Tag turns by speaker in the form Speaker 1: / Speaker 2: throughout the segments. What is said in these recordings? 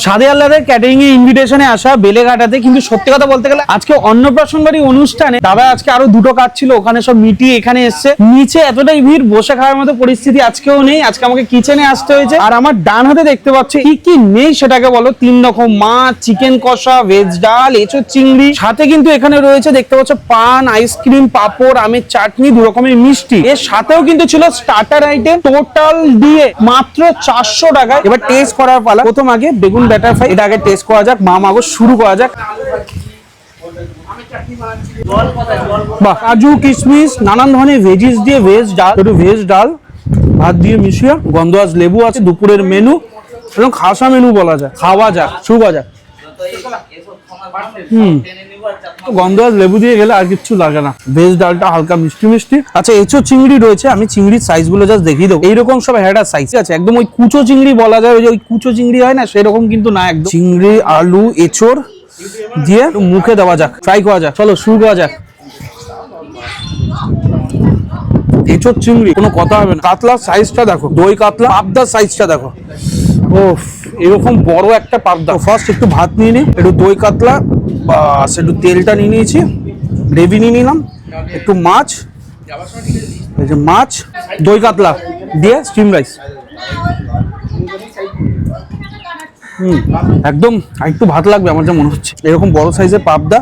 Speaker 1: সাদে আল্লাদের catering এর ইনভিটেশনে আসা বেলেঘাটাতে, কিন্তু সত্যি কথা বলতে গেলে আজকে অন্নপ্রাশন বাড়ি অনুষ্ঠানে দাদা আজকে আরো দুটো কাজ ছিল, ওখানে সব মিটিয়ে এখানে এসছে। নিচে এতটাই ভিড়, বসে খাওয়ার মতো পরিস্থিতি আজকেও নেই। আজকে আমাকে কিচেনে আসতে হয়েছে। আর আমার ডান হাতে দেখতে পাচ্ছি কি কি নেই সেটাকে বলো। 3 রকম মাছ, চিকেন কষা, ভেজ ডাল, এঁচোড় চিংড়ি, সাথে কিন্তু এখানে রয়েছে দেখতে পাচ্ছ পান, আইসক্রিম, পাপড়, আমের চাটনি, 2 রকমের মিষ্টি। এর সাথেও কিন্তু ছিল স্টার্টার আইটেম। টোটাল দিয়ে মাত্র 400 টাকায়। এবার টেস্ট করার পালা। প্রথম আগে বেগুন ব্যাটার ফ্রাই, এটা আগে টেস্ট করা যাক। মাগো শুরু করা যাক। বাহ, কাজু কিশমিশ নানান ধরনের ভেজিস দিয়ে ভেজ ডাল, একটু ভেজ ডাল ভাত দিয়ে মিশিয়ে, গন্ধরাজ লেবু আছে। দুপুরের মেনু এবং খাসা মেনু বলা যায়। খাওয়া যাক, শুরু করা যাক। গন্ধরাজ লেবু দিয়ে গেলে আর কিচ্ছু লাগে না। ভেজ ডালটা হালকা মিষ্টি মিষ্টি। আচ্ছা, এঁচোড় চিংড়ি রয়েছে। আমি চিংড়ির সাইজ গুলো জাস্ট দেখিয়ে দেবো। এইরকম সব হেডার সাইজ আছে, একদম ওই কুচো চিংড়ি বলা যায়। ওই কুচো চিংড়ি হয় না, সেরকম কিন্তু না একদম। চিংড়ি, আলু, এঁচোড় দিয়ে মুখে দেওয়া যাক, ফ্রাই করা যাক। চলো শুরু করা যাক। এঁচোড় চিংড়ি কোনো কথা হবে না। কাতলার সাইজটা দেখো, দই কাতলা। পাবদার সাইজটা দেখো, ওফ, এরকম বড় একটা পাবদা। ফার্স্ট একটু ভাত নিয়ে নিই, একটু দই কাতলা, বাস একটু তেলটা নিয়ে নিয়েছি, গ্রেভি নিয়ে নিলাম, একটু মাছ, এই যে মাছ, দই কাতলা দিয়ে স্টিম রাইস। একদম একটু ভাত লাগবে আমার যা মনে হচ্ছে। এরকম বড় সাইজের পাবদা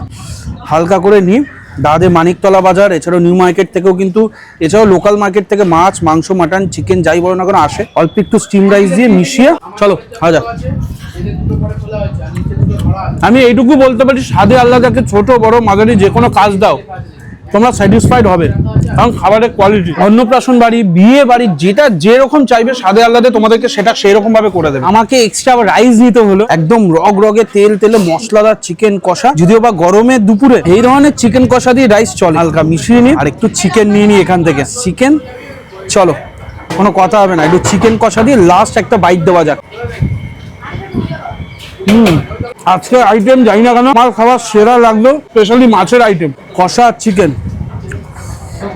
Speaker 1: হালকা করে নিই। দাদে মানিকতলা বাজার, এছাড়াও নিউ মার্কেট থেকেও কিন্তু, এছাড়াও লোকাল মার্কেট থেকে মাছ, মাংস, মাটন, চিকেন যাই বলো না কেন আসে। অল্প একটু স্টিম রাইস দিয়ে মিশিয়ে চলো খাওয়া যাক। আমি এইটুকু বলতে পারি, সাদে আল্লাহকে ছোট বড় মাঝারি যে কোনো কাজ দাও, তোমরা স্যাটিসফাইড হবে, কারণ খাবারের কোয়ালিটি। অন্নপ্রাশন বাড়ি, বিয়ে বাড়ি, যেটা যেরকম চাইবে সাদে আল্লাহতে তোমাদেরকে সেটা সেরকম ভাবে করে দেবে। আমাকে এক্সট্রা রাইস নিতে হলো, একদম রগে তেলে মশলাদার চিকেন কষা। যদিও বা গরমের দুপুরে এই ধরনের চিকেন কষা দিয়ে রাইস চলে। হালকা মিশিয়ে নিই, আর একটু চিকেন নিয়ে নিই এখান থেকে। চিকেন, চলো কোনো কথা হবে না, একটু চিকেন কষা দিয়ে লাস্ট একটা বাইট দেওয়া যাক। আজকে আইটেম জানি না কেন আমার খাবার সেরা লাগলো, স্পেশালি মাছের আইটেম, কষা আর চিকেন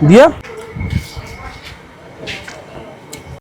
Speaker 1: দিয়ে